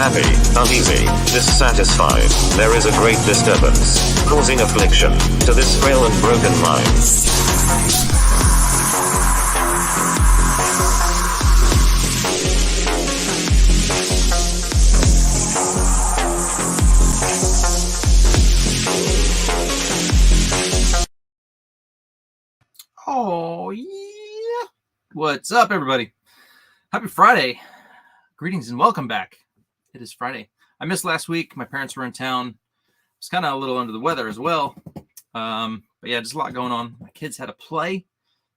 happy, uneasy, dissatisfied. There is a great disturbance, causing affliction, to this frail and broken mind. Oh, yeah. What's up, everybody? Happy Friday. Greetings and welcome back. It is Friday. I missed last week. My parents were in town. I was kind of a little under the weather as well. But yeah, just a lot going on. My kids had a play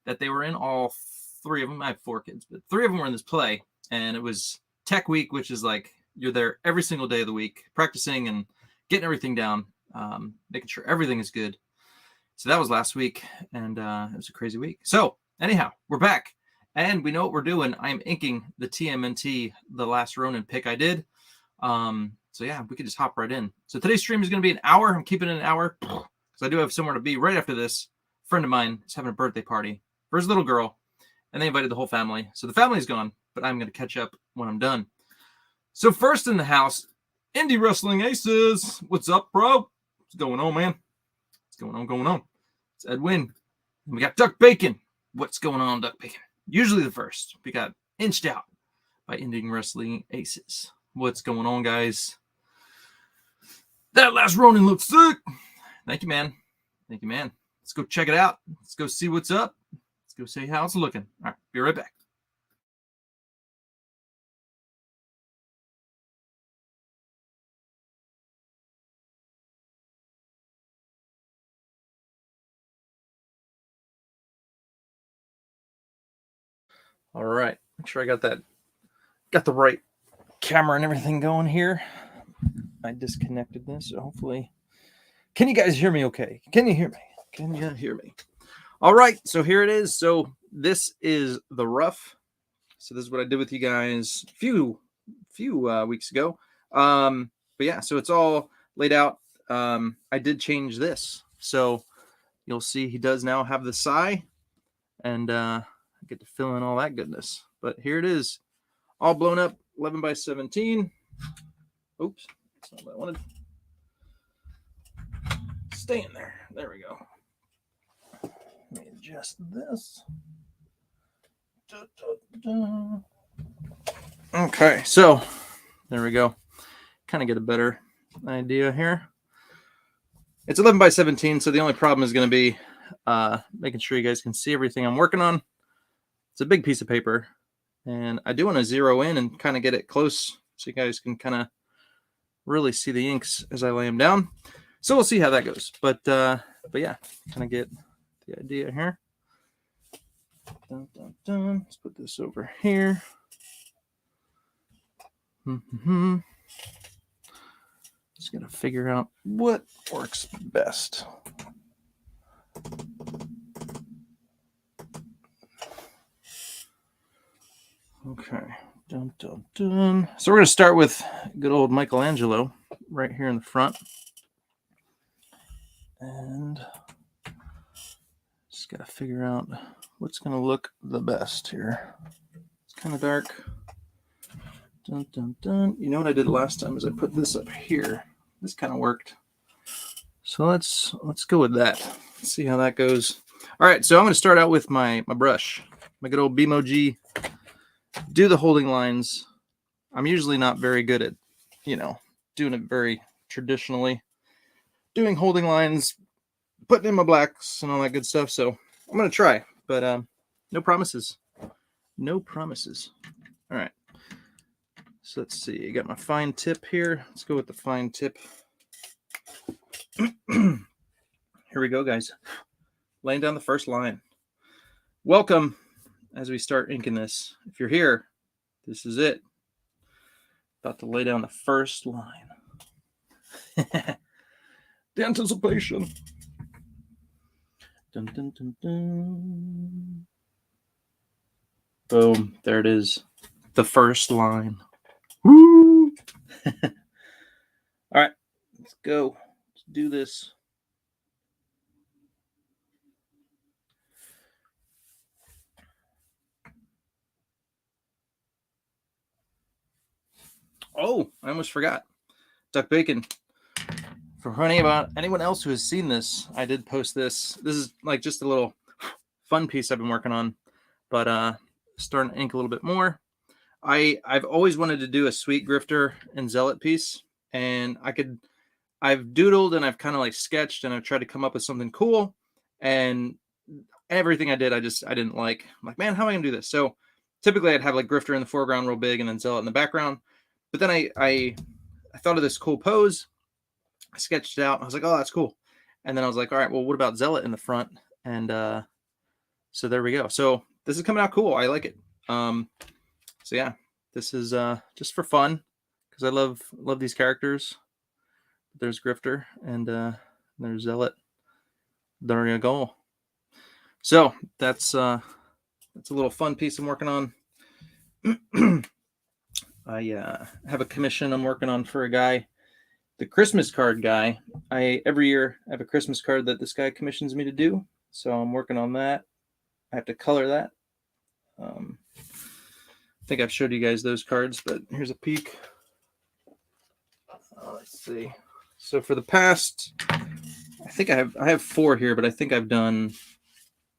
that they were in, all three of them. I have four kids, but three of them were in this play. And it was Tech Week, which is like you're there every single day of the week, practicing and getting everything down, making sure everything is good. So that was last week, and it was a crazy week. So anyhow, we're back, and we know what we're doing. I am inking the TMNT, the last Ronin pick I did. So yeah, we could just hop right in. So today's stream is going to be an hour. I'm keeping it an hour because I do have somewhere to be right after this. A friend of mine is having a birthday party for his little girl, and they invited the whole family. So the family's gone, but I'm going to catch up when I'm done. So first in the house, Indie Wrestling Aces. What's up, bro? What's going on, man? What's going on? It's Edwin. And we got Duck Bacon. What's going on, Duck Bacon? Usually the first. We got Inched Out by Indie Wrestling Aces. What's going on, guys? That last Ronin looks sick. Thank you, man. Thank you, man. Let's go check it out. Let's go see what's up. Let's go see how it's looking. All right, be right back. All right, make sure I got the right camera and everything going here. I disconnected this, so hopefully, can you guys hear me okay? Can you hear me? All right, so here it is. So this is the rough. So this is what I did with you guys a few weeks ago. But yeah, so it's all laid out. I did change this, so you'll see he does now have the sai, and I get to fill in all that goodness. But here it is, all blown up, 11 by 17. Oops, that's not what I wanted. Stay in there. There we go. Let me adjust this. Okay, so there we go. Kind of get a better idea here. It's 11 by 17, so the only problem is going to be making sure you guys can see everything I'm working on. It's a big piece of paper, and I do want to zero in and kind of get it close so you guys can kind of really see the inks as I lay them down. So we'll see how that goes. But yeah, kind of get the idea here. Dun, dun, dun. Let's put this over here. Just got to figure out what works best. Okay. Dun, dun, dun. So we're going to start with good old Michelangelo right here in the front. And just got to figure out what's going to look the best here. It's kind of dark. Dun, dun, dun. You know what I did last time is I put this up here. This kind of worked. So let's go with that. Let's see how that goes. All right, so I'm going to start out with my brush. My good old Bimoji. Do the holding lines. I'm usually not very good at, doing it very traditionally. Doing holding lines, putting in my blacks and all that good stuff. So I'm going to try, but no promises. No promises. All right. So let's see. I got my fine tip here. Let's go with the fine tip. Here we go, guys. Laying down the first line. Welcome as we start inking this. If you're here, this is it. About to lay down the first line. The anticipation. Dun, dun, dun, dun. Boom. There it is. The first line. Woo! All right. Let's go. Let's do this. Oh, I almost forgot. Duck bacon. For anyone else who has seen this, I did post this. This is like just a little fun piece I've been working on, but starting to ink a little bit more. I've always wanted to do a sweet grifter and zealot piece, and I've doodled and I've kind of like sketched and I've tried to come up with something cool, and everything I did I didn't like. I'm like, man, how am I gonna do this? So typically I'd have like grifter in the foreground real big and then zealot in the background. But then I thought of this cool pose. I sketched it out. I was like, oh, that's cool. And then I was like, all right, well, what about zealot in the front? And so there we go. So this is coming out cool. I like it. So yeah, this is just for fun because I love these characters. There's grifter and there's zealot. There you go. So that's a little fun piece I'm working on. I have a commission I'm working on for a guy, the Christmas card guy. Every year I have a Christmas card that this guy commissions me to do. So I'm working on that. I have to color that. I think I've showed you guys those cards, but here's a peek. Let's see. So for the past, I think I have 4 here, but I think I've done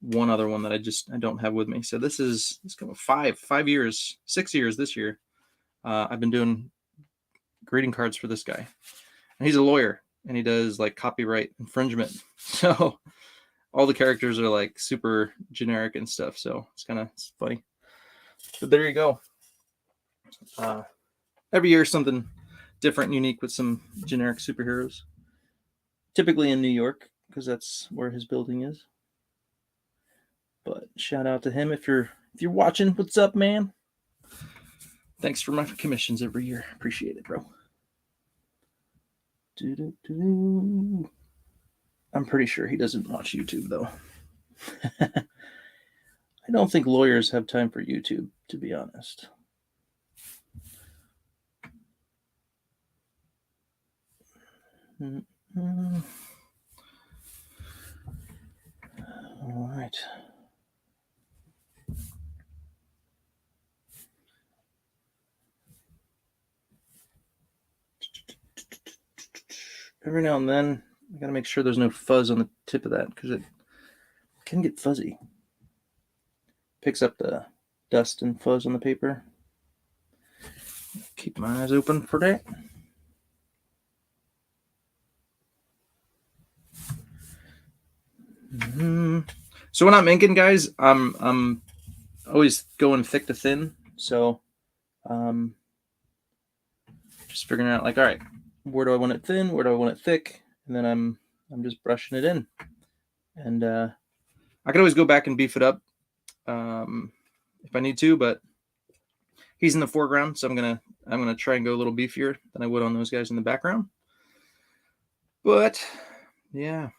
one other one that I don't have with me. So this is 5 years, 6 years this year. I've been doing greeting cards for this guy, and he's a lawyer and he does like copyright infringement. So all the characters are like super generic and stuff. So it's funny. But there you go. Every year something different and unique with some generic superheroes. Typically in New York because that's where his building is. But shout out to him if you're watching. What's up, man? Thanks for my commissions every year. Appreciate it, bro. I'm pretty sure he doesn't watch YouTube, though. I don't think lawyers have time for YouTube, to be honest. All right. Every now and then, I gotta make sure there's no fuzz on the tip of that because it can get fuzzy. Picks up the dust and fuzz on the paper. Keep my eyes open for that. So when I'm inking, guys, I'm always going thick to thin. So just figuring out like, all right, where do I want it thin? Where do I want it thick? And then I'm just brushing it in. And I can always go back and beef it up if I need to, but he's in the foreground, so I'm gonna try and go a little beefier than I would on those guys in the background. But yeah,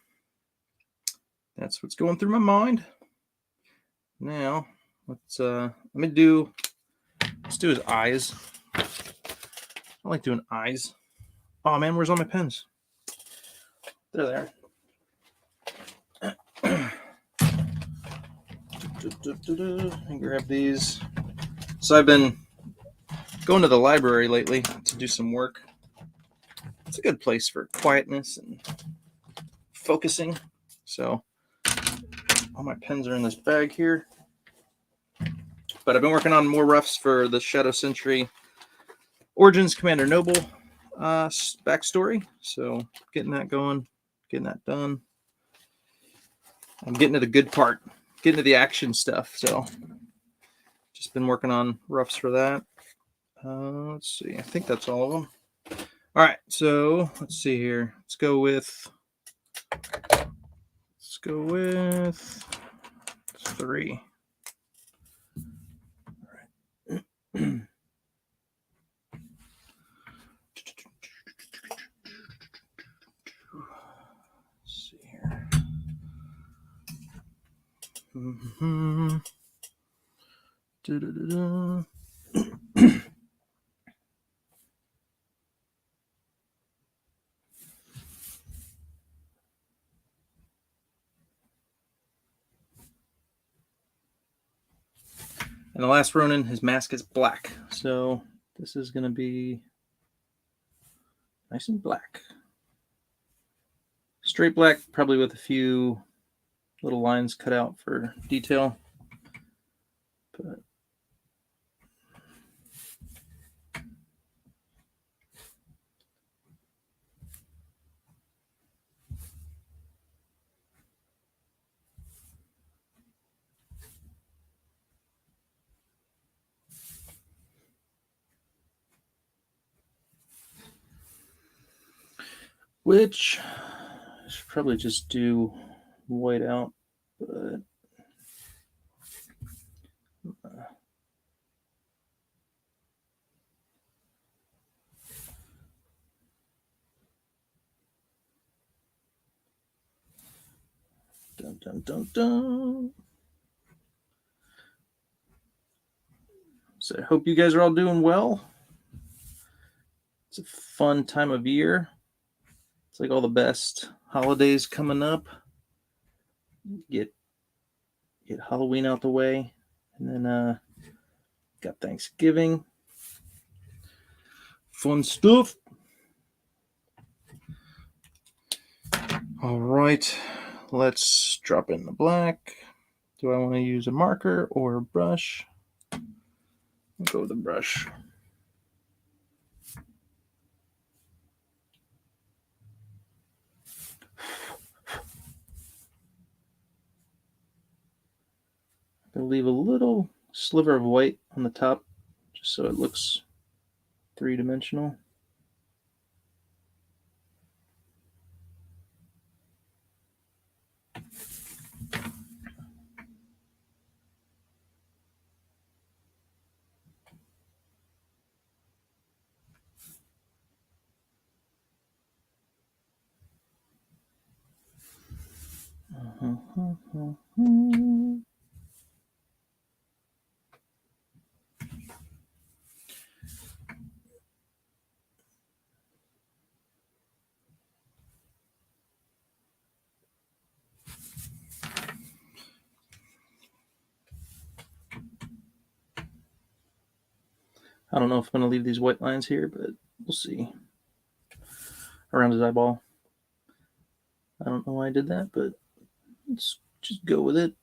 that's what's going through my mind. Now let's do his eyes. I like doing eyes. Oh man, where's all my pens? They're there. And grab these. So I've been going to the library lately to do some work. It's a good place for quietness and focusing. So all my pens are in this bag here. But I've been working on more roughs for the Shadow Sentry Origins Commander Noble backstory. So getting that going, getting that done. I'm getting to the good part, getting to the action stuff. So just been working on roughs for that. Let's see. I think that's all of them. All right. So let's see here. Let's go with 3. All right. Let's see here. And the last Ronin, his mask is black. So this is going to be Nice and black. Straight black, probably with a few little lines cut out for detail. But which I should probably just do white out, but dun dun dun dun. So I hope you guys are all doing well. It's a fun time of year. It's like all the best holidays coming up. Get Halloween out the way, and then got Thanksgiving. Fun stuff. All right, let's drop in the black. Do I want to use a marker or a brush? I'll go with the brush. I'm going to leave a little sliver of white on the top just so it looks three-dimensional. I don't know if I'm going to leave these white lines here, but we'll see. Around his eyeball. I don't know why I did that, but let's just go with it.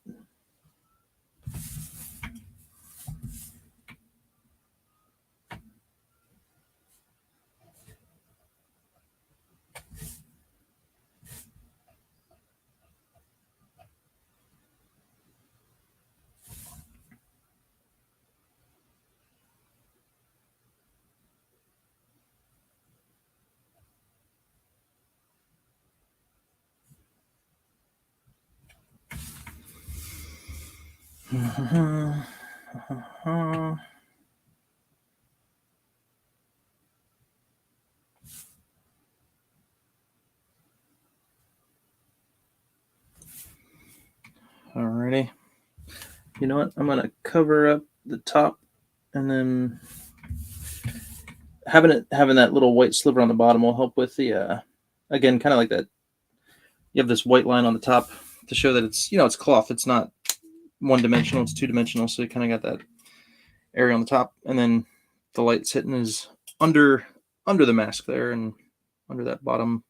Alrighty. You know what? I'm going to cover up the top, and then having that little white sliver on the bottom will help with the again, kind of like that. You have this white line on the top to show that it's, it's cloth. It's not one-dimensional. It's two-dimensional. So you kind of got that area on the top, and then the light's hitting is under the mask there and under that bottom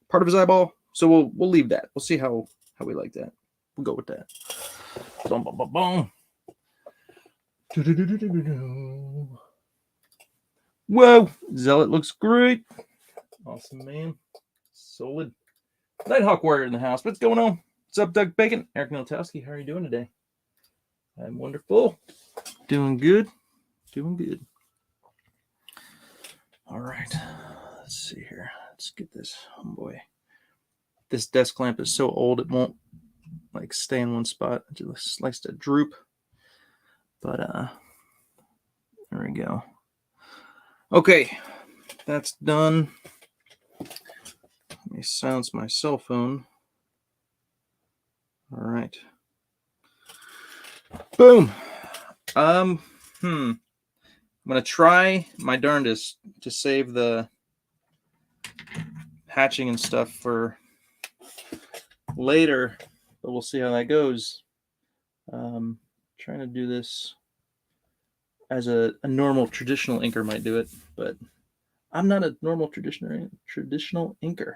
part of his eyeball. So we'll leave that. We'll see how we like that. We'll go with that. Boom, boom, boom, boom. Whoa, Zealot looks great. Awesome, man. Solid. Nighthawk Warrior in the house. What's going on? What's up, Doug Bacon? Eric Miltowski, how are you doing today? I'm wonderful. Doing good. Doing good. All right. Let's see here. Let's get this homeboy. This desk lamp is so old it won't stay in one spot. It just likes to droop. But there we go. Okay, that's done. Let me silence my cell phone. All right. Boom. I'm gonna try my darndest to save the hatching and stuff for later, but we'll see how that goes. Trying to do this as a normal traditional inker might do it, but I'm not a normal traditional inker.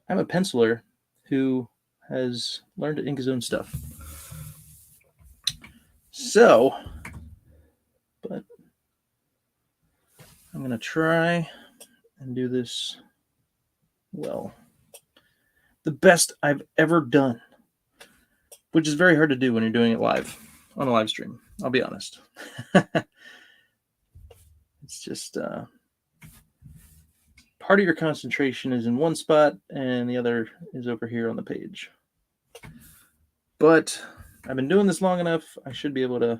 I'm a penciler who has learned to ink his own stuff. So, but I'm going to try and do this well. The best I've ever done, which is very hard to do when you're doing it live on a live stream. I'll be honest. It's just part of your concentration is in one spot and the other is over here on the page. But I've been doing this long enough, I should be able to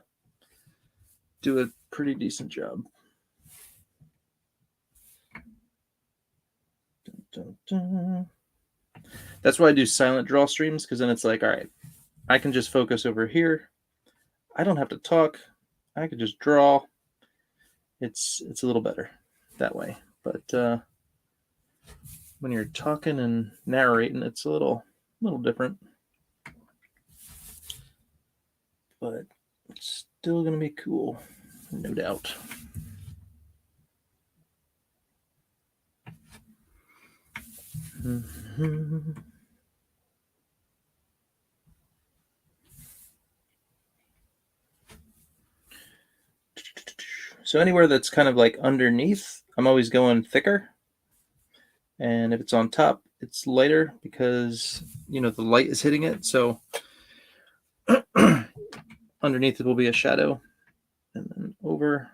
do a pretty decent job. Dun, dun, dun. That's why I do silent draw streams, because then it's like, all right, I can just focus over here. I don't have to talk. I can just draw. It's a little better that way. But when you're talking and narrating, it's a little different. But it's still going to be cool, no doubt. Mm-hmm. So anywhere that's kind of like underneath, I'm always going thicker. And if it's on top, it's lighter because, you know, the light is hitting it. So underneath it will be a shadow. And then over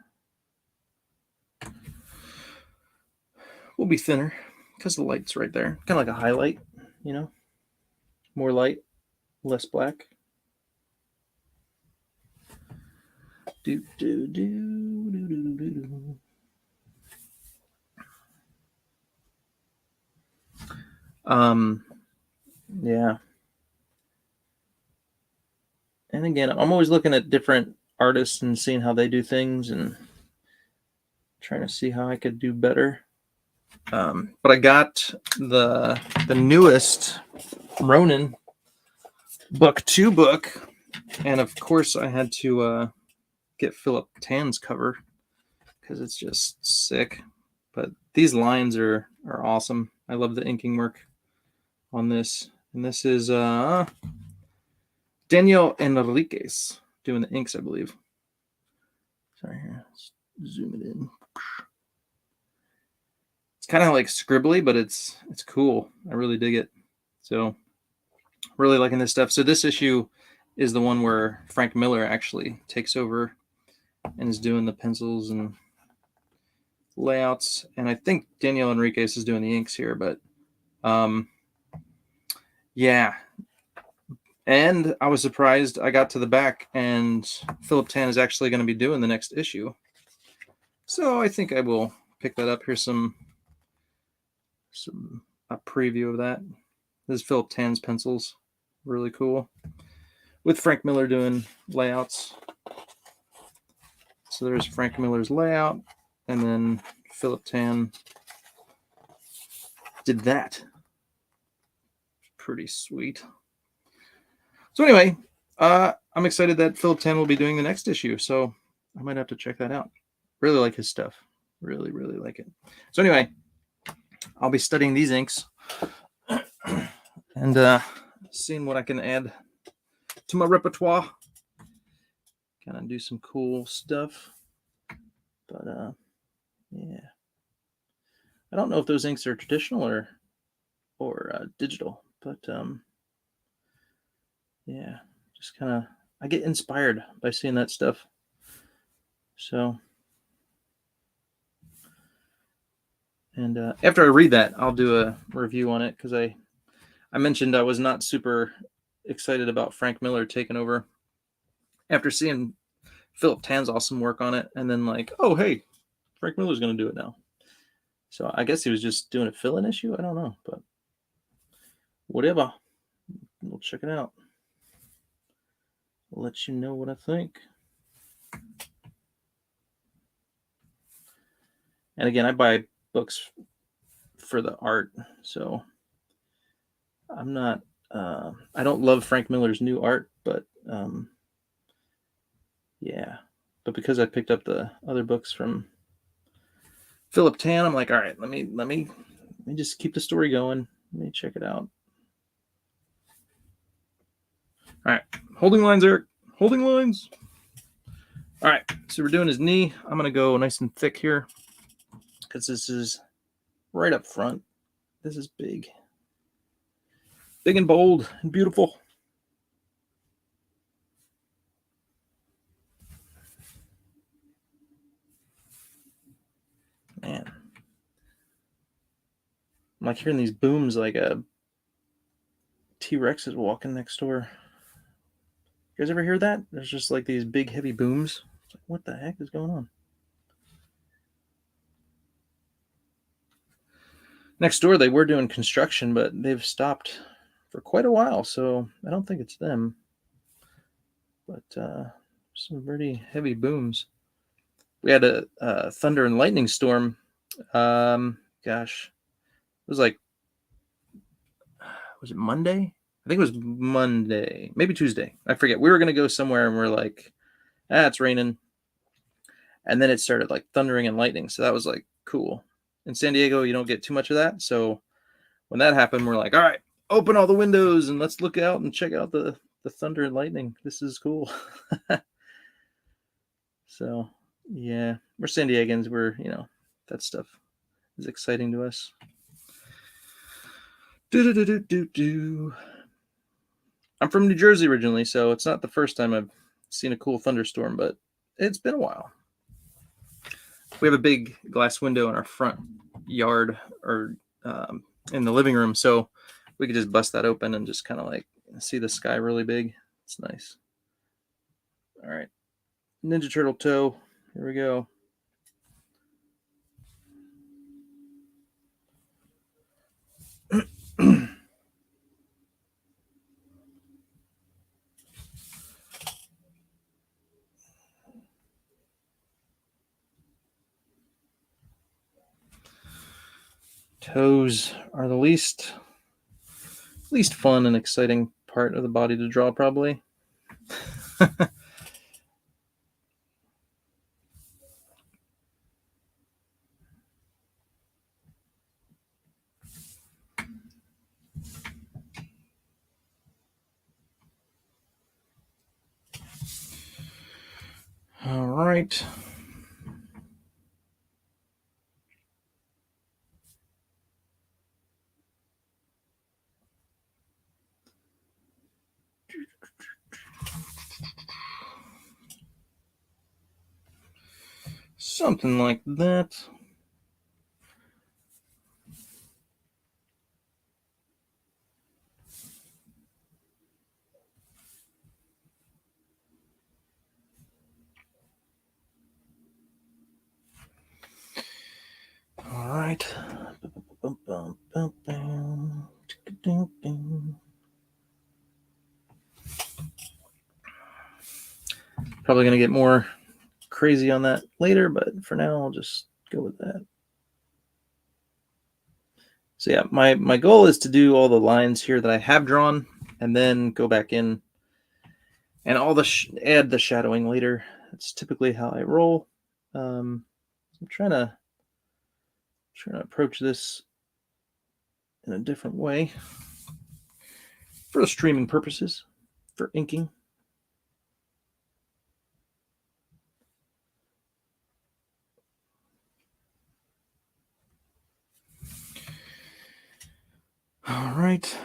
will be thinner because the light's right there. Kind of like a highlight, you know, more light, less black. Do, do, do, do, do, do, do. Yeah. And again, I'm always looking at different artists and seeing how they do things and trying to see how I could do better. But I got the newest Ronin book 2 book, and of course I had to get Philip Tan's cover because it's just sick. But these lines are awesome. I love the inking work on this. And this is Daniel Enriquez doing the inks, I believe. Sorry, here. Let's zoom it in. It's kind of like scribbly, but it's cool. I really dig it. So really liking this stuff. So this issue is the one where Frank Miller actually takes over and is doing the pencils and layouts. And I think Daniel Enriquez is doing the inks here, but yeah. And I was surprised I got to the back and Philip Tan is actually going to be doing the next issue. So I think I will pick that up. Here's a preview of that. This is Philip Tan's pencils. Really cool. With Frank Miller doing layouts. So there's Frank Miller's layout, and then Philip Tan did that. Pretty sweet. So anyway, I'm excited that Philip Tan will be doing the next issue, so I might have to check that out. Really like his stuff. Really, really like it. So anyway, I'll be studying these inks and seeing what I can add to my repertoire. Kind of do some cool stuff. But yeah. I don't know if those inks are traditional or digital, but yeah, just kind of I get inspired by seeing that stuff. So and after I read that, I'll do a review on it because I mentioned I was not super excited about Frank Miller taking over after seeing Philip Tan's awesome work on it, and then like, oh hey, Frank Miller's going to do it now. So I guess he was just doing a fill-in issue. I don't know, but whatever. We'll check it out. I'll let you know what I think. And again, I buy books for the art, so I'm not. I don't love Frank Miller's new art, but yeah. But because I picked up the other books from Philip Tan. I'm like, all right, let me just keep the story going. Let me check it out. All right, holding lines, Eric. Holding lines. All right, so we're doing his knee. I'm gonna go nice and thick here because this is right up front. This is big and bold and beautiful. Man, I'm like hearing these booms like a T-Rex is walking next door. You guys ever hear that? There's just like these big heavy booms. It's like, what the heck is going on? Next door, they were doing construction, but they've stopped for quite a while, so I don't think it's them. But some pretty heavy booms. We had a thunder and lightning storm. Gosh, it was like, was it Monday? I think it was Monday, maybe Tuesday. I forget. We were going to go somewhere and we're like, it's raining. And then it started like thundering and lightning. So that was like cool. In San Diego, you don't get too much of that. So when that happened, we're like, all right, open all the windows and let's look out and check out the thunder and lightning. This is cool. So yeah, we're San Diegans. We're, that stuff is exciting to us. I'm from New Jersey originally, so it's not the first time I've seen a cool thunderstorm, but it's been a while. We have a big glass window in our front yard or in the living room, so we could just bust that open and just kind of like see the sky really big. It's nice. All right. Ninja Turtle toe. Here we go. Toes are the least fun and exciting part of the body to draw, probably. All right. Something like that. All right. Probably going to get more crazy on that later, but for now, I'll just go with that. So yeah, my goal is to do all the lines here that I have drawn and then go back in and add the shadowing later. That's typically how I roll. I'm trying to approach this in a different way for streaming purposes, for inking. All right.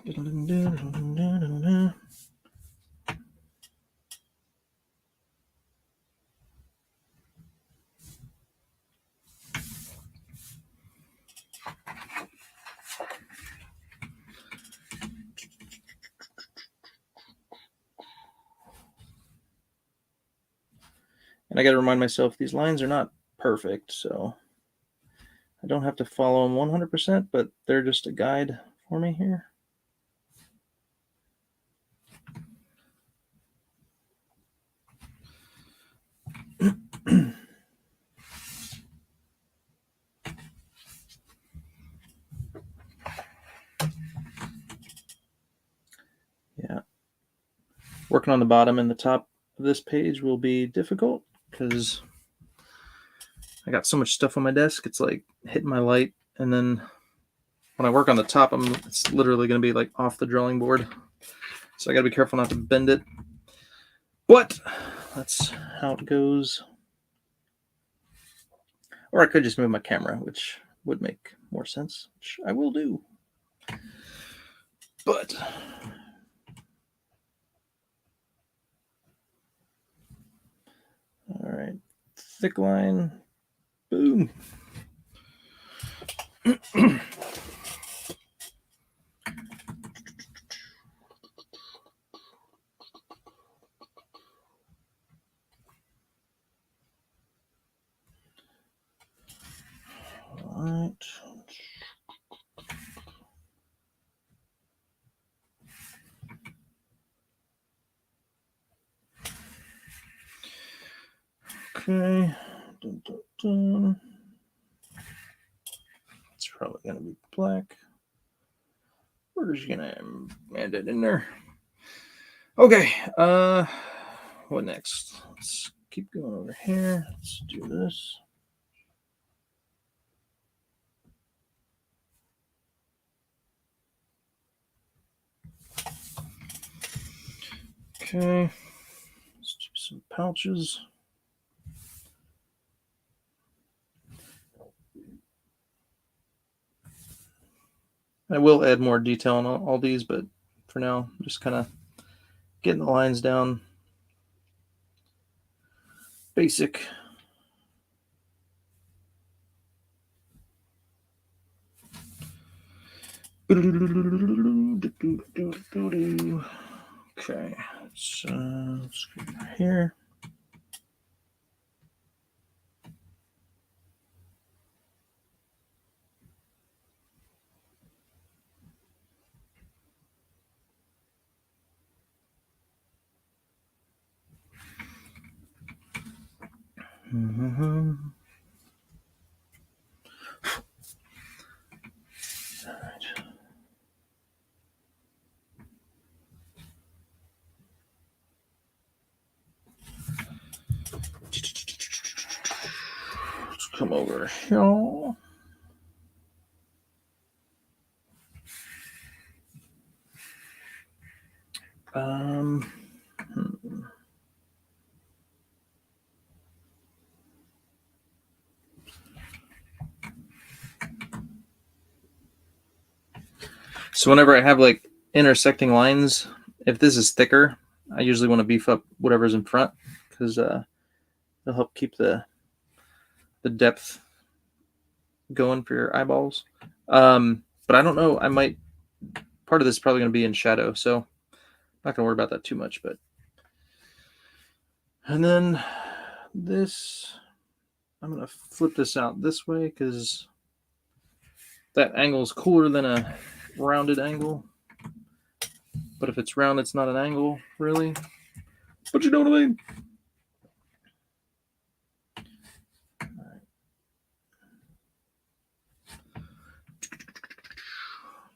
And I got to remind myself these lines are not perfect, so I don't have to follow them 100%, but they're just a guide for me here. Yeah. Working on the bottom and the top of this page will be difficult because I got so much stuff on my desk, it's like hitting my light, and then when I work on the top, it's literally going to be like off the drawing board. So I got to be careful not to bend it. But that's how it goes. Or I could just move my camera, which would make more sense, which I will do. But all right, thick line, boom. All right. Okay. Dun, dun, dun. It's probably going to be black. We're just going to add it in there. Okay. What next? Let's keep going over here. Let's do this. Okay. Let's do some pouches. I will add more detail on all these, but for now, I'm just kind of getting the lines down. Basic. Okay, let's go here. All right. Let's come over here. So whenever I have like intersecting lines, if this is thicker, I usually want to beef up whatever's in front because it'll help keep the depth going for your eyeballs. But I don't know. I might. Part of this is probably going to be in shadow, so I'm not going to worry about that too much. But and then this, I'm going to flip this out this way because that angle is cooler than a rounded angle. But if it's round, it's not an angle, really. But you know what I mean? All right.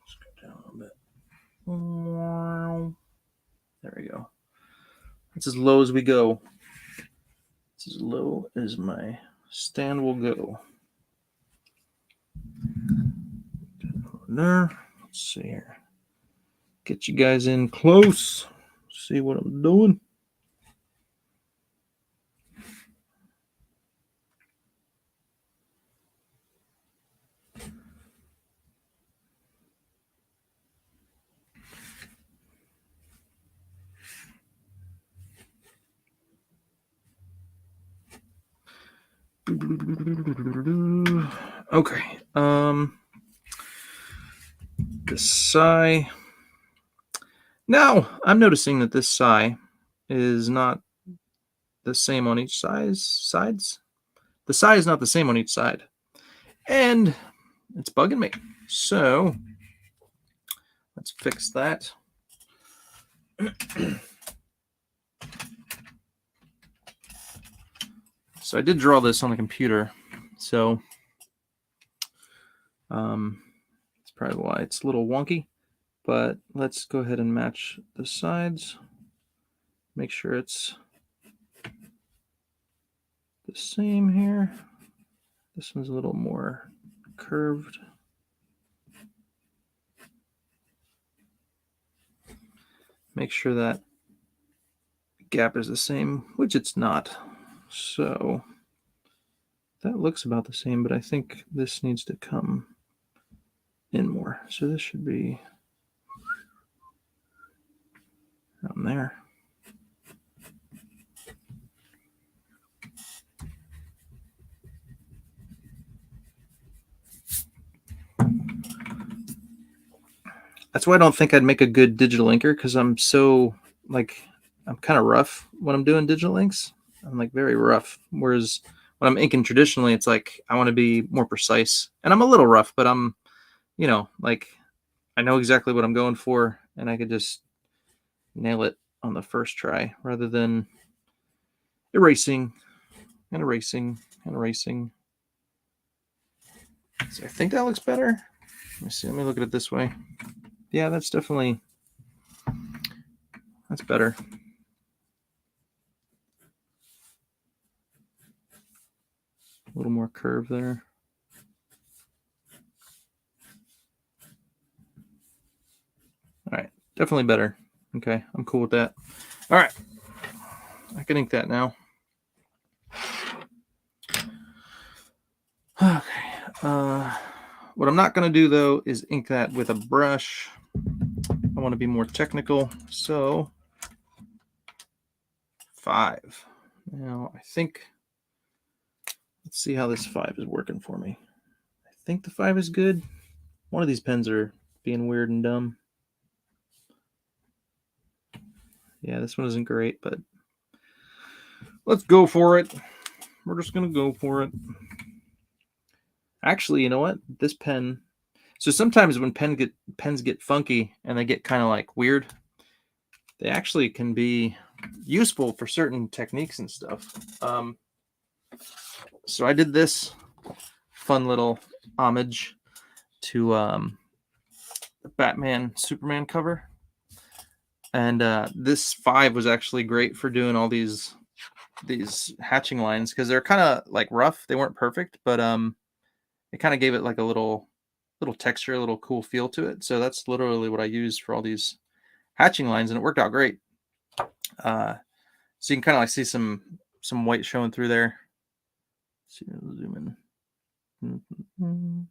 Let's go down a little bit. There we go. That's as low as we go. It's as low as my stand will go. There. Let's see here. Get you guys in close. See what I'm doing. Okay. The sigh. Now, I'm noticing that this sigh is not the same on each sides. The sigh is not the same on each side. And it's bugging me. So, let's fix that. So I did draw this on the computer. So, that's probably why it's a little wonky. But let's go ahead and match the sides. Make sure it's the same here. This one's a little more curved. Make sure that gap is the same, which it's not. So that looks about the same, but I think this needs to come in more. So this should be down there. That's why I don't think I'd make a good digital inker, because I'm so, like, I'm kind of rough when I'm doing digital inks. I'm like very rough. Whereas when I'm inking traditionally, it's like I want to be more precise. And I'm a little rough, but I'm, you know, like I know exactly what I'm going for, and I could just nail it on the first try rather than erasing and erasing and erasing. So I think that looks better. Let me see. Let me look at it this way. Yeah, that's definitely, that's better. A little more curve there. All right, definitely better. Okay, I'm cool with that. All right, I can ink that now. Okay, what I'm not going to do though is ink that with a brush. I want to be more technical, so 5. Now I think, let's see how this 5 is working for me. I think the 5 is good. One of these pens are being weird and dumb. Yeah, this one isn't great, but let's go for it. We're just going to go for it. Actually, you know what? This pen, so sometimes when pens get funky and they get kind of like weird, they actually can be useful for certain techniques and stuff. So I did this fun little homage to the Batman Superman cover. And this 5 was actually great for doing all these hatching lines, because they're kind of like rough. They weren't perfect, but it kind of gave it like a little texture, a little cool feel to it. So that's literally what I used for all these hatching lines, and it worked out great. So you can kind of like see some white showing through there. Let's see, zoom in.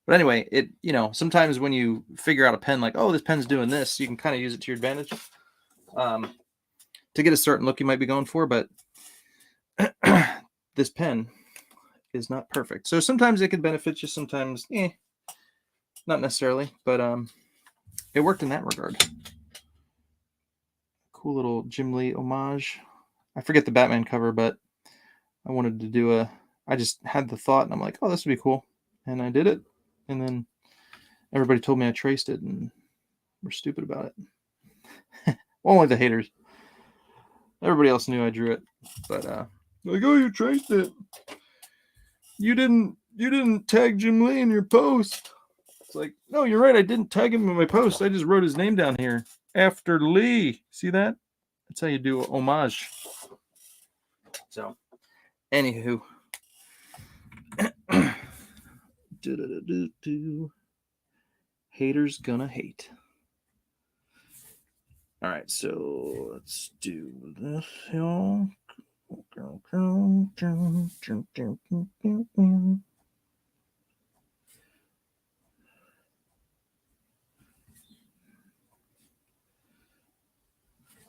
But anyway, it, you know, sometimes when you figure out a pen, like, oh, this pen's doing this, you can kind of use it to your advantage to get a certain look you might be going for. But this pen is not perfect, so sometimes it could benefit you, sometimes not necessarily, but it worked in that regard. Cool little Jim Lee homage. I forget the Batman cover, but I wanted to do I just had the thought, and I'm like, oh, this would be cool, and I did it, and then everybody told me I traced it and were stupid about it. Only the haters. Everybody else knew I drew it, but like, oh, you traced it. You didn't tag Jim Lee in your post. It's like, no, you're right. I didn't tag him in my post. I just wrote his name down here after Lee. See that? That's how you do a homage. So, anywho. Haters gonna hate. All right, so let's do this, y'all.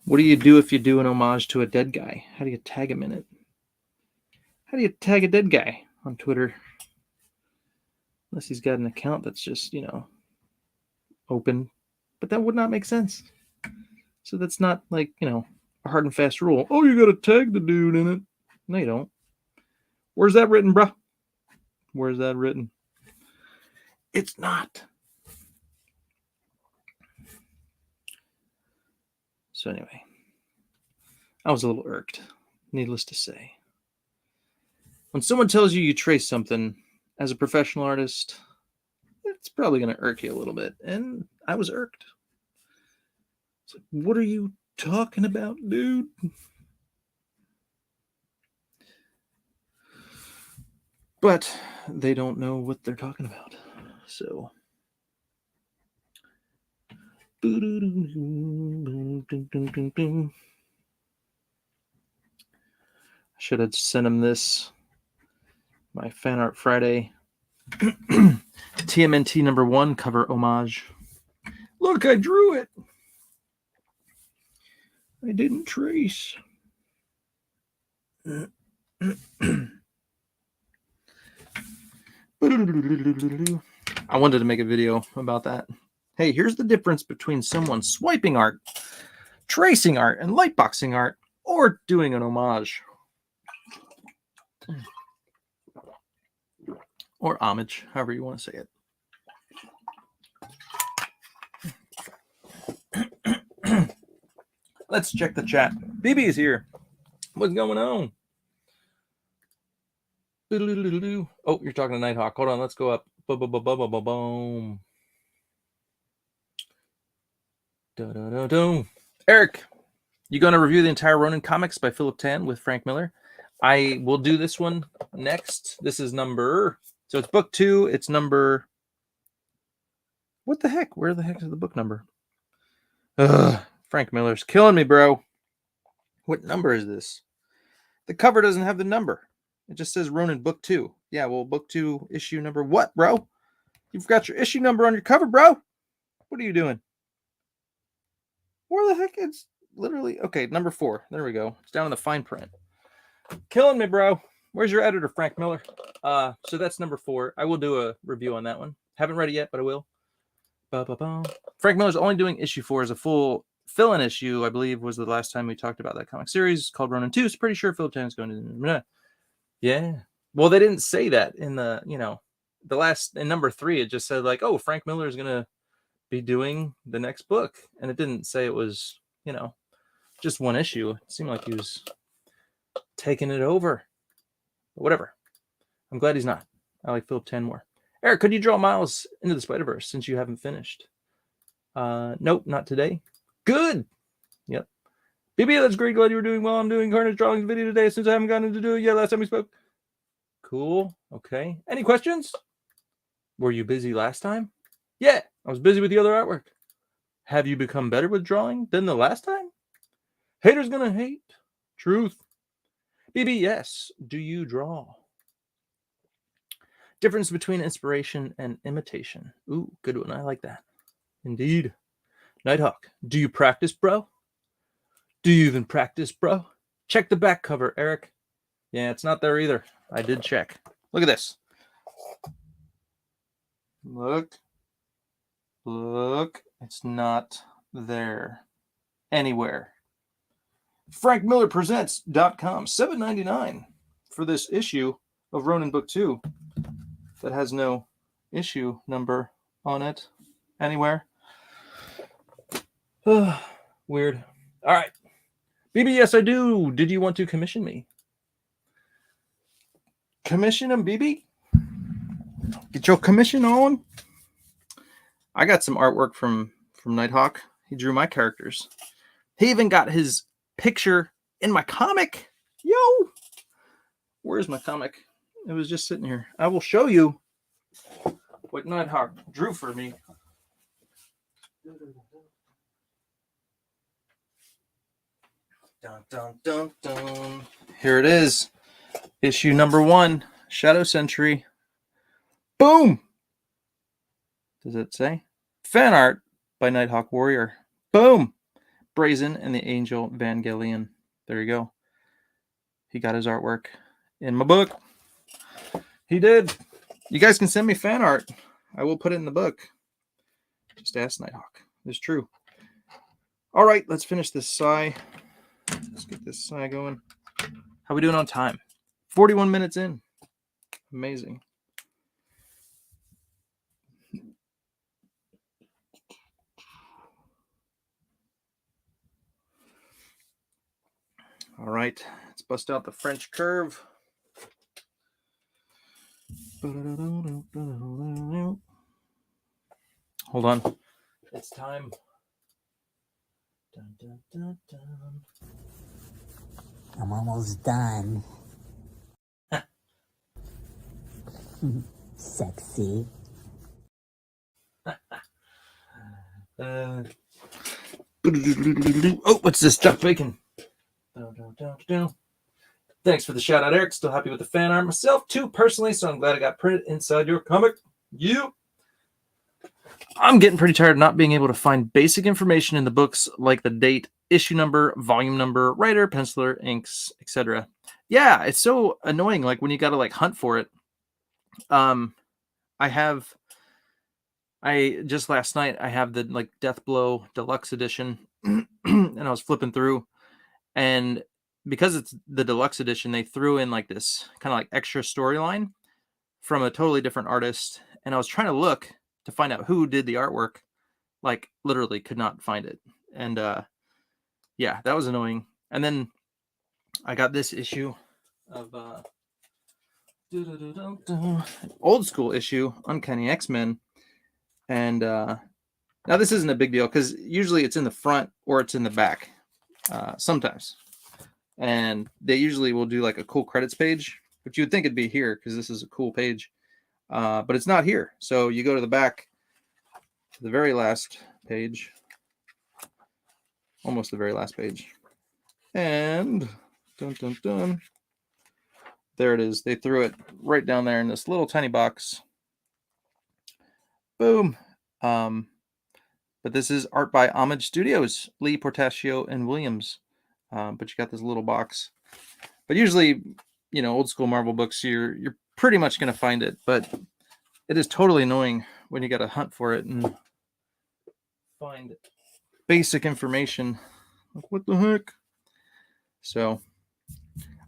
What do you do if you do an homage to a dead guy? How do you tag him in it? How do you tag a dead guy on Twitter? Unless he's got an account that's just, you know, open. But that would not make sense. So that's not like, you know, a hard and fast rule. Oh, you got to tag the dude in it. No, you don't. Where's that written, bruh? Where's that written? It's not. So anyway, I was a little irked, needless to say. When someone tells you trace something as a professional artist, it's probably going to irk you a little bit. And I was irked. It's like, what are you talking about, dude? but they don't know what they're talking about. So should have sent him this, my Fan Art Friday TMNT #1 cover homage. Look, I drew it. I didn't trace. I wanted to make a video about that. Hey, here's the difference between someone swiping art, tracing art, and lightboxing art, or doing an homage. Or homage, however you want to say it. Let's check the chat. BB is here. What's going on? Oh, you're talking to Nighthawk. Hold on, let's go up. Boom. Eric, you going to review the entire Ronin comics by Philip Tan with Frank Miller? I will do this one next. This is number... So it's book 2. It's number... What the heck? Where the heck is the book number? Frank Miller's killing me, bro. What number is this? The cover doesn't have the number. It just says Ronin book 2. Yeah, well, book 2, issue number what, bro? You've got your issue number on your cover, bro. What are you doing? Where the heck? It's literally... Okay, number 4. There we go. It's down in the fine print. Killing me, bro. Where's your editor, Frank Miller? So that's number 4. I will do a review on that one. Haven't read it yet, but I will. Frank Miller's only doing issue 4 as a full fill-in issue, I believe, was the last time we talked about that comic series called Ronin 2. So pretty sure Philip Tan is going to... Yeah. Well, they didn't say that in the, the last, in number 3, it just said like, oh, Frank Miller is going to be doing the next book. And it didn't say it was, just one issue. It seemed like he was taking it over. But whatever. I'm glad he's not. I like Philip Tan more. Eric, could you draw Miles into the Spider-Verse since you haven't finished? Nope, not today. Good. Yep. BB, that's great. Glad you were doing well. I'm doing Carnage Drawings video today since I haven't gotten to do it yet last time we spoke. Cool. Okay. Any questions? Were you busy last time? Yeah, I was busy with the other artwork. Have you become better with drawing than the last time? Haters gonna hate. Truth. BB, yes. Do you draw? Difference between inspiration and imitation. Ooh, good one. I like that. Indeed. Nighthawk, do you practice, bro? Do you even practice, bro? Check the back cover, Eric. Yeah, it's not there either. I did check. Look at this. Look. It's not there anywhere. FrankMillerPresents.com, $7.99 for this issue of Ronin Book 2 that has no issue number on it anywhere. Weird. All right. BB, yes, I do. Did you want to commission me? Commission him, BB? Get your commission on. I got some artwork from Nighthawk. He drew my characters. He even got his picture in my comic. Yo! Where's my comic? It was just sitting here. I will show you what Nighthawk drew for me. Dun, dun, dun, dun. Here it is. Issue number 1, Shadow Sentry. Boom! Does it say? Fan art by Nighthawk Warrior. Boom! Brazen and the Angel Evangelion. There you go. He got his artwork in my book. He did. You guys can send me fan art. I will put it in the book. Just ask Nighthawk. It's true. All right, let's finish this sigh. Let's get this sigh going. How we doing on time? 41 minutes in. Amazing. All right, let's bust out the French curve. Hold on. It's time. Dun, dun, dun, dun. I'm almost done. Sexy. Oh, what's this? Duck bacon. Thanks for the shout out, Eric. Still happy with the fan art myself, too, personally, so I'm glad I got printed inside your comic. I'm getting pretty tired of not being able to find basic information in the books like the date, issue number, volume number, writer, penciler, inks, etc. Yeah, it's so annoying, like when you gotta like hunt for it. I just last night I have the like Death Blow Deluxe Edition, and I was flipping through, and because it's the deluxe edition, they threw in like this kind of like extra storyline from a totally different artist, and I was trying to look to find out who did the artwork, like literally could not find it, and yeah, that was annoying. And then I got this issue of old school issue, Uncanny X-Men. And now this isn't a big deal because usually it's in the front or it's in the back sometimes. And they usually will do like a cool credits page, but you would think it'd be here because this is a cool page. But it's not here. So you go to the back, to the very last page, almost the very last page. And dun, dun, dun, there it is. They threw it right down there in this little tiny box. Boom. But this is art by Homage Studios, Lee Portacio and Williams. But you got this little box. But usually, you know, old school Marvel books, you're pretty much going to find it. But it is totally annoying when you got to hunt for it and find basic information. Like, what the heck? So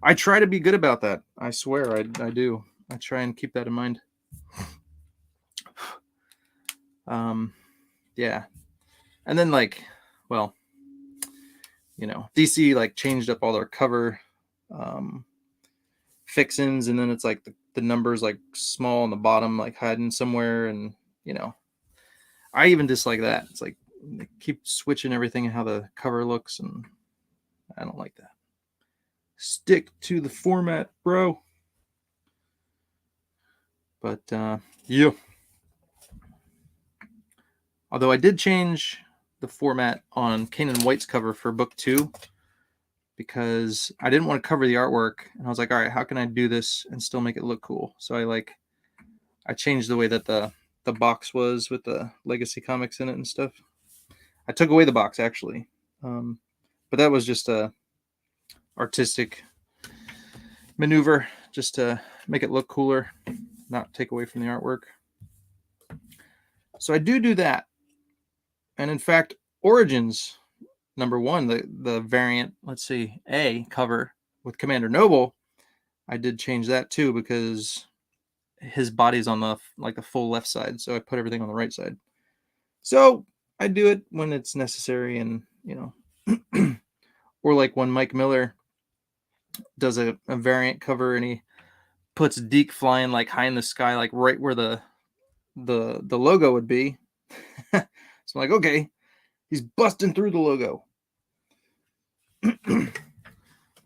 I try to be good about that. I swear I do. I try and keep that in mind. Yeah. And then like, well, you know, DC like changed up all their cover fixins, and then it's like the numbers like small on the bottom, like hiding somewhere, and you know, I even dislike that. It's like they keep switching everything and how the cover looks, and I don't like that. Stick to the format, bro. But yeah. Although I did change the format on Kanan White's cover for book 2 because I didn't want to cover the artwork, and I was like, all right, how can I do this and still make it look cool? So I changed the way that the box was with the Legacy comics in it and stuff. I took away the box actually, but that was just a artistic maneuver just to make it look cooler, not take away from the artwork. So I do that. And in fact, Origins #1, the variant, let's see, A cover with Commander Noble, I did change that too because his body's on the like the full left side, so I put everything on the right side. So I do it when it's necessary, and you know, or like when Mike Miller does a variant cover and he puts Deke flying like high in the sky, like right where the logo would be. So I'm like, okay, he's busting through the logo.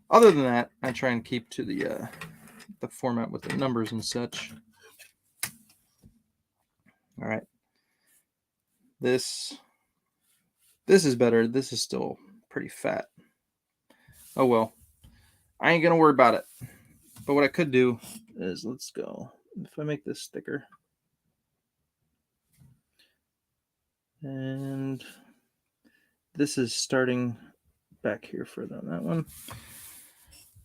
Other than that, I try and keep to the format with the numbers and such. All right. This is better. This is still pretty fat. Oh well. I ain't gonna worry about it. But what I could do is, let's go. If I make this thicker. And this is starting back here further on that one.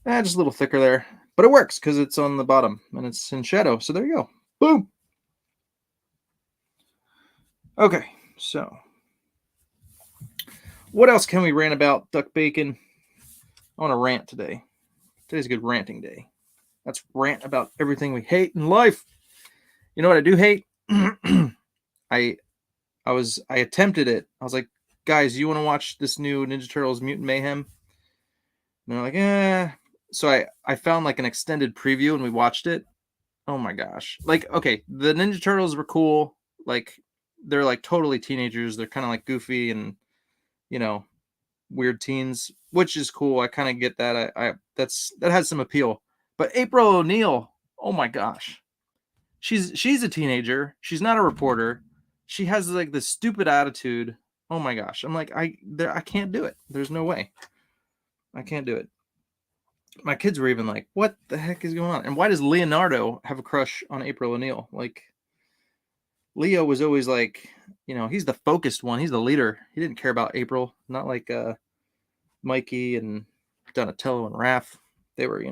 Just a little thicker there. But it works because it's on the bottom and it's in shadow. So there you go. Boom. Okay, so what else can we rant about, Duck Bacon? I want to rant today. Today's a good ranting day. Let's rant about everything we hate in life. You know what I do hate? I attempted it. I was like, guys, you want to watch this new Ninja Turtles Mutant Mayhem? And they're like, eh. So I found like an extended preview and we watched it. Oh my gosh. Like, okay, the Ninja Turtles were cool. Like, they're like totally teenagers. They're kind of like goofy and, you know, weird teens, which is cool. I kind of get that. That has some appeal. But April O'Neil, oh my gosh. she's a teenager. She's not a reporter. She has like this stupid attitude. Oh my gosh. I'm like, I can't do it. There's no way. I can't do it. My kids were even like, what the heck is going on? And why does Leonardo have a crush on April O'Neil? Like, Leo was always like, he's the focused one. He's the leader. He didn't care about April. Not like Mikey and Donatello and Raph. They were,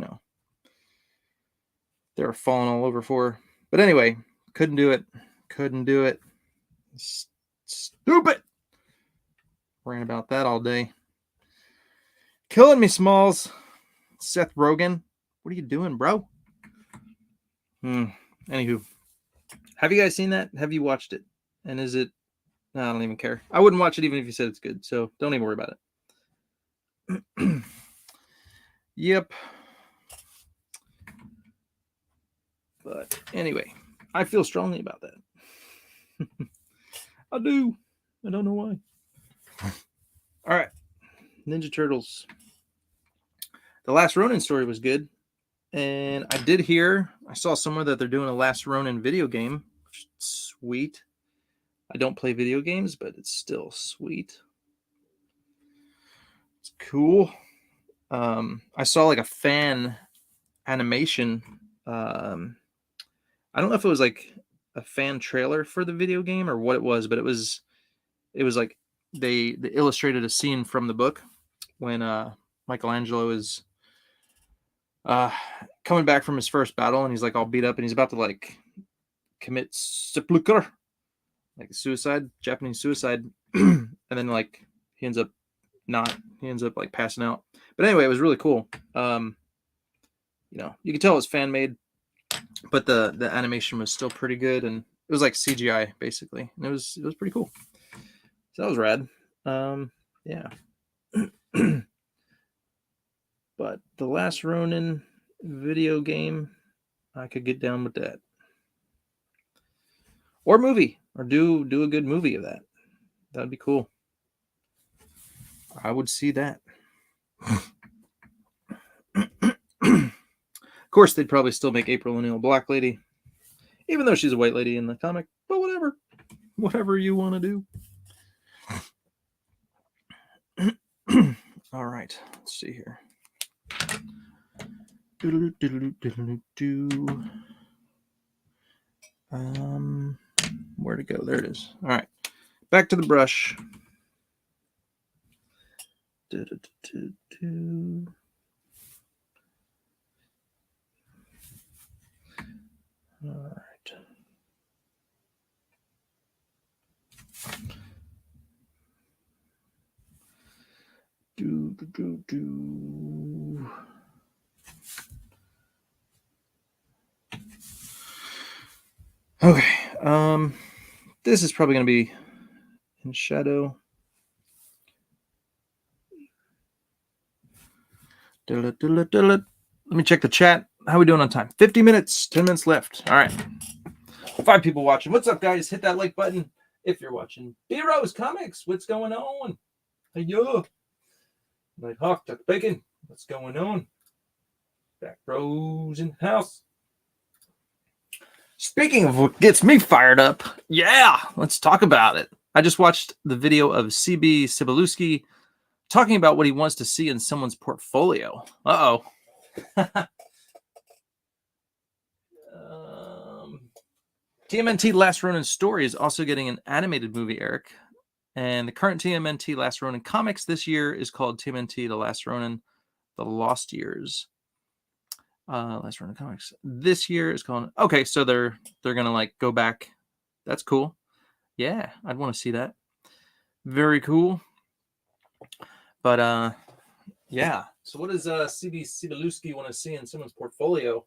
they were falling all over for her. But anyway, couldn't do it. Couldn't do it. Stupid. Ran about that all day. Killing me, Smalls. Seth Rogen. What are you doing, bro? Anywho. Have you guys seen that? Have you watched it? And is it... No, I don't even care. I wouldn't watch it even if you said it's good. So don't even worry about it. Yep. But anyway, I feel strongly about that. I do. I don't know why. All right. Ninja Turtles. The Last Ronin story was good. And I saw somewhere that they're doing a Last Ronin video game. Sweet. I don't play video games, but it's still sweet. It's cool. I saw like a fan animation. I don't know if it was like a fan trailer for the video game or what it was, but it was like they illustrated a scene from the book when Michelangelo is coming back from his first battle, and he's like all beat up, and he's about to like commit seppuku, like suicide, Japanese suicide, and then like he ends up like passing out. But anyway, it was really cool. You could tell it was fan made, but the animation was still pretty good, and it was like CGI basically, and it was pretty cool. So that was rad. Yeah. But the Last Ronin video game, I could get down with that. Or movie, or do a good movie of that. That'd be cool. I would see that. Of course, they'd probably still make April O'Neil a black lady, even though she's a white lady in the comic. But whatever you want to do. All right, let's see here. Where to go? There it is. All right, back to the brush. All right. Okay. This is probably going to be in shadow. Let me check the chat. How are we doing on time? 50 minutes, 10 minutes left. All right. 5 people watching. What's up, guys? Hit that like button if you're watching. B-Rose Comics, what's going on? Hey, yo. Night Hawk, Duck Bacon, what's going on? Back Rose in house. Speaking of what gets me fired up, yeah, let's talk about it. I just watched the video of CB Cebulski talking about what he wants to see in someone's portfolio. Uh-oh. TMNT Last Ronin story is also getting an animated movie, Eric. And the current TMNT Last Ronin comics this year is called TMNT The Last Ronin, The Lost Years. Last Ronin comics. This year is called... Okay, so they're going to like go back. That's cool. Yeah, I'd want to see that. Very cool. But yeah. So what does CB Cebulski want to see in someone's portfolio?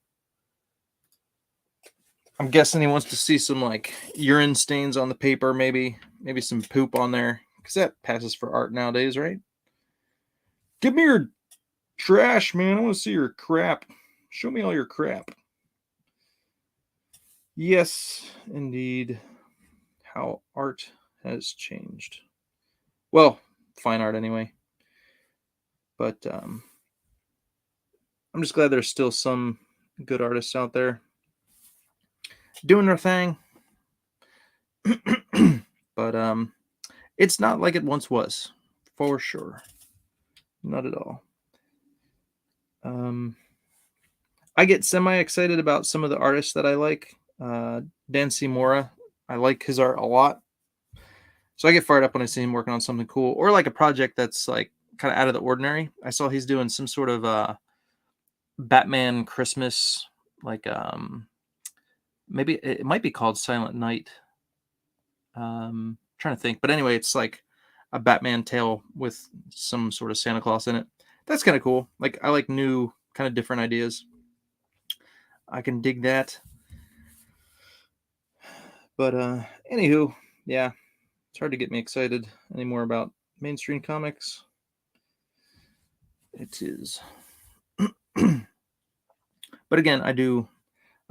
I'm guessing he wants to see some like urine stains on the paper, maybe some poop on there, because that passes for art nowadays, right? Give me your trash, man. I want to see your crap. Show me all your crap. Yes, indeed. How art has changed. Well, fine art anyway. But I'm just glad there's still some good artists out there. doing their thing. But it's not like it once was, for sure. Not at all. I get semi-excited about some of the artists that I like. Dan Seymour, I like his art a lot. So I get fired up when I see him working on something cool, or like a project that's like kind of out of the ordinary. I saw he's doing some sort of Batman Christmas, like maybe it might be called Silent Night. Trying to think, but anyway, it's like a Batman tale with some sort of Santa Claus in it. That's kind of cool. Like, I like new, kind of different ideas. I can dig that. But anywho, yeah, it's hard to get me excited anymore about mainstream comics. It is. But again, I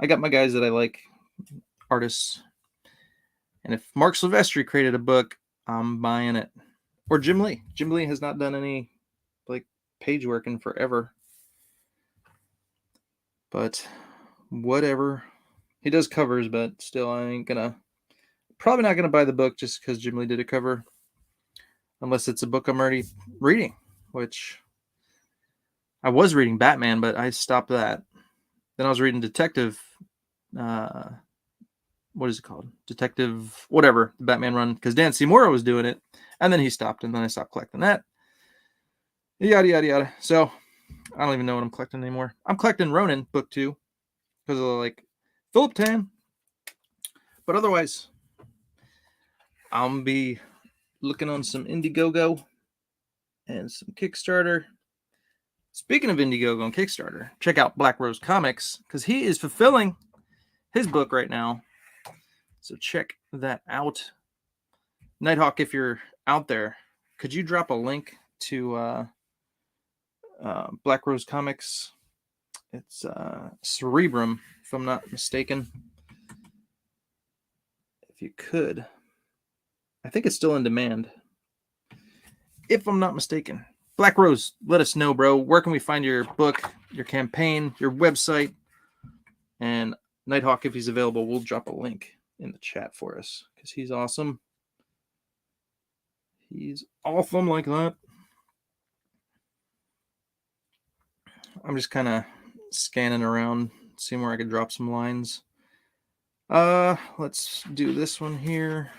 got my guys that I like, artists. And if Mark Silvestri created a book, I'm buying it. Or Jim Lee. Jim Lee has not done any like page work in forever. But whatever. He does covers, but still, I ain't probably not gonna buy the book just because Jim Lee did a cover. Unless it's a book I'm already reading, which I was reading Batman, but I stopped that. Then I was reading Detective, what is it called? Detective, whatever, the Batman run, because Dan Seymour was doing it, and then he stopped, and then I stopped collecting that. Yada, yada, yada. So, I don't even know what I'm collecting anymore. I'm collecting Ronin, book 2, because of, like, Philip Tan. But otherwise, I'm going to be looking on some Indiegogo and some Kickstarter. Speaking of Indiegogo and Kickstarter, check out Black Rose Comics, because he is fulfilling his book right now. So check that out. Nighthawk, if you're out there, could you drop a link to Black Rose Comics? It's Cerebrum, if I'm not mistaken. If you could. I think it's still in demand. If I'm not mistaken. Black Rose, let us know, bro. Where can we find your book, your campaign, your website? And Nighthawk, if he's available, we'll drop a link in the chat for us, because he's awesome. He's awesome like that. I'm just kind of scanning around, seeing where I could drop some lines. Let's do this one here.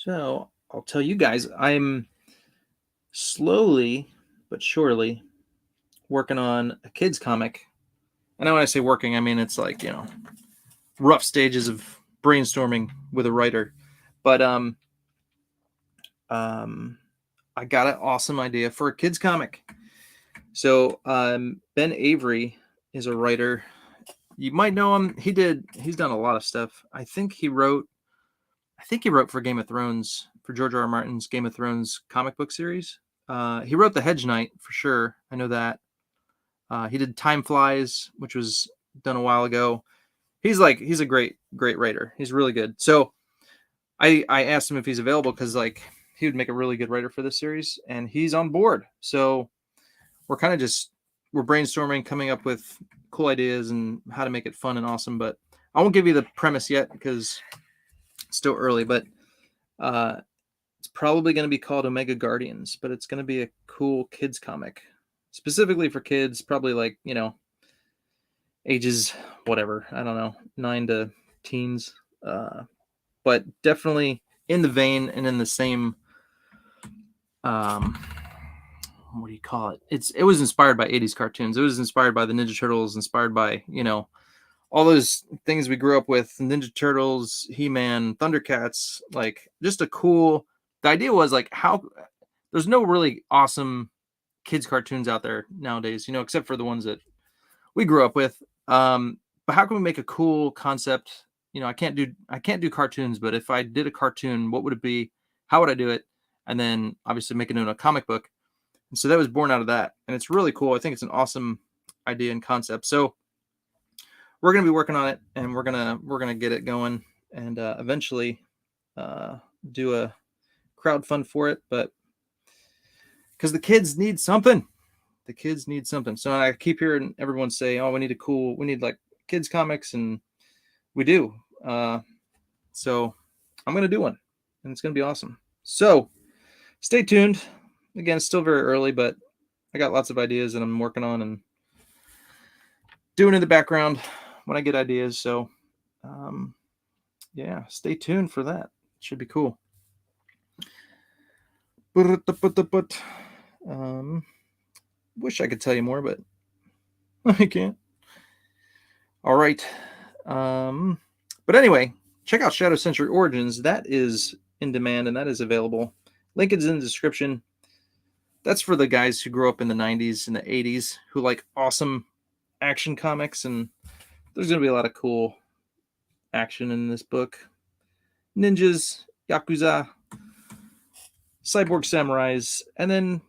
So I'll tell you guys, I'm slowly but surely working on a kids comic. And when I say working, I mean it's like, rough stages of brainstorming with a writer. But I got an awesome idea for a kids comic. So Ben Avery is a writer. You might know him. He's done a lot of stuff. I think he wrote for Game of Thrones, for George R.R. Martin's Game of Thrones comic book series. He wrote The Hedge Knight for sure. I know that. He did Time Flies, which was done a while ago. He's a great writer. He's really good. So I asked him if he's available, because like he would make a really good writer for this series, and he's on board. So we're kind of we're brainstorming, coming up with cool ideas and how to make it fun and awesome. But I won't give you the premise yet because it's still early. But it's probably going to be called Omega Guardians, but it's going to be a cool kids comic, specifically for kids, probably like, ages, whatever, I don't know, 9 to teens, but definitely in the vein and in the same, what do you call it? It was inspired by 80s cartoons. It was inspired by the Ninja Turtles, inspired by, all those things we grew up with, Ninja Turtles, He-Man, Thundercats, like just the idea was like, how there's no really awesome kids cartoons out there nowadays, except for the ones that we grew up with. But how can we make a cool concept? I can't do cartoons, but if I did a cartoon, what would it be? How would I do it? And then obviously make it into a comic book. And so that was born out of that. And it's really cool. I think it's an awesome idea and concept. So we're going to be working on it, and we're going to get it going, and eventually do a crowdfund for it, but because the kids need something. So I keep hearing everyone say, oh, we need like kids comics, and we do. So I'm going to do one, and it's going to be awesome. So stay tuned. Again, it's still very early, but I got lots of ideas that I'm working on and doing in the background when I get ideas. So yeah, stay tuned for that. It should be cool. Wish I could tell you more, but I can't. All right. But anyway, check out Shadow Sentry Origins. That is in demand, and that is available. Link is in the description. That's for the guys who grew up in the 90s and the 80s who like awesome action comics, and there's going to be a lot of cool action in this book. Ninjas, Yakuza, cyborg samurais, and then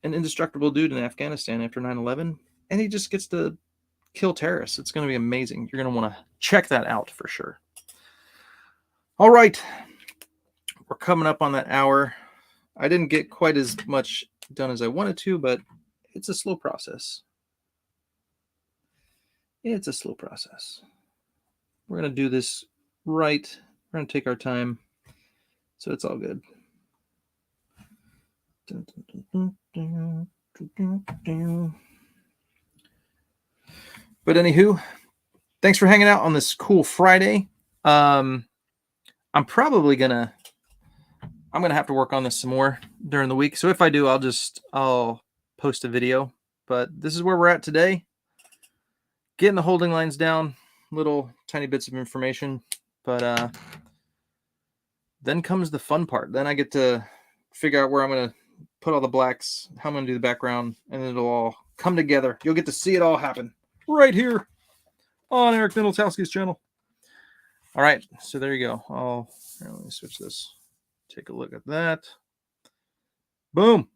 an indestructible dude in Afghanistan after 9/11, and he just gets to kill terrorists. It's going to be amazing. You're going to want to check that out for sure. All right. We're coming up on that hour. I didn't get quite as much done as I wanted to, but it's a slow process. It's a slow process. We're going to do this right. We're going to take our time. So it's all good. But anywho, thanks for hanging out on this cool Friday. I'm probably gonna have to work on this some more during the week. So if I do, I'll post a video. But this is where we're at today. Getting the holding lines down, little tiny bits of information. But then comes the fun part. Then I get to figure out where I'm gonna put all the blacks, how I'm gonna do the background, and it'll all come together. You'll get to see it all happen right here on Eric Nitteltowski's channel. All right, so there you go. Let me switch this. Take a look at that. Boom.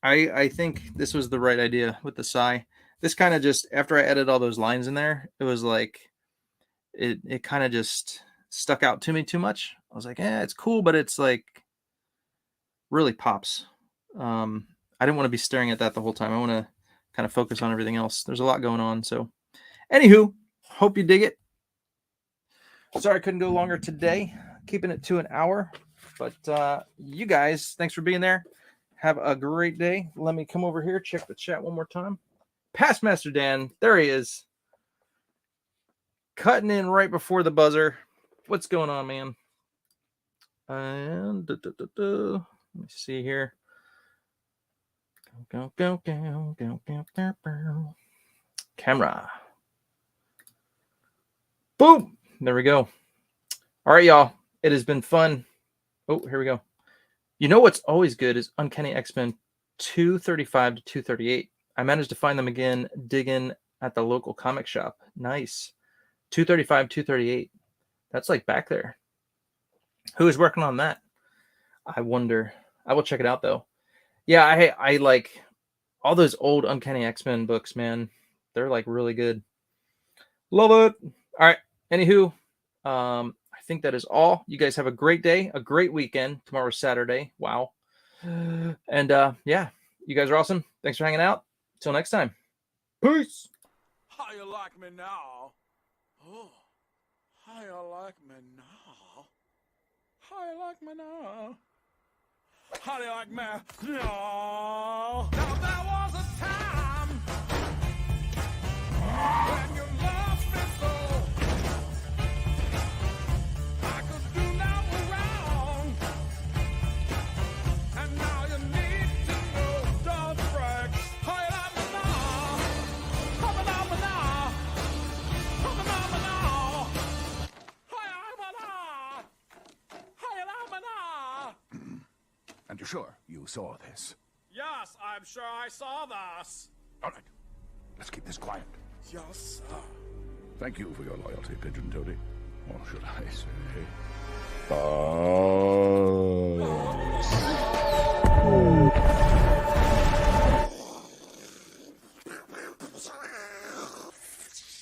I think this was the right idea with the Psy. This kind of just, after I edited all those lines in there, it was like, it kind of just stuck out to me too much. I was like, it's cool, but it's like, really pops. I didn't want to be staring at that the whole time. I want to kind of focus on everything else. There's a lot going on. So anywho, hope you dig it. Sorry I couldn't go longer today. Keeping it to an hour. But you guys, thanks for being there. Have a great day. Let me come over here, check the chat one more time. Past Master Dan, there he is. Cutting in right before the buzzer. What's going on, man? And let me see here. Go. Camera. Boom. There we go. All right, y'all. It has been fun. Oh, here we go. You know what's always good is Uncanny X-Men 235 to 238. I managed to find them again digging at the local comic shop. Nice. 235, 238. That's like back there. Who is working on that? I wonder. I will check it out though. Yeah, I like all those old Uncanny X-Men books, man. They're like really good. Love it. All right. Anywho, I think that is all. You guys have a great day, a great weekend. Tomorrow's Saturday. Wow. And yeah, you guys are awesome. Thanks for hanging out. Till next time. Peace. How you like me now? Oh, how you like me now? How you like me now? How do you like me now? Now there was a time when you loved me so. I could do no wrong. And now you need to know, don't break. How you like me now? How you like me now? How you like me now? How you like me now? How you like me now? And you're sure you saw this? Yes, I'm sure I saw this. All right. Let's keep this quiet. Yes, sir. Thank you for your loyalty, Pigeon Toady. Or should I say... Bye.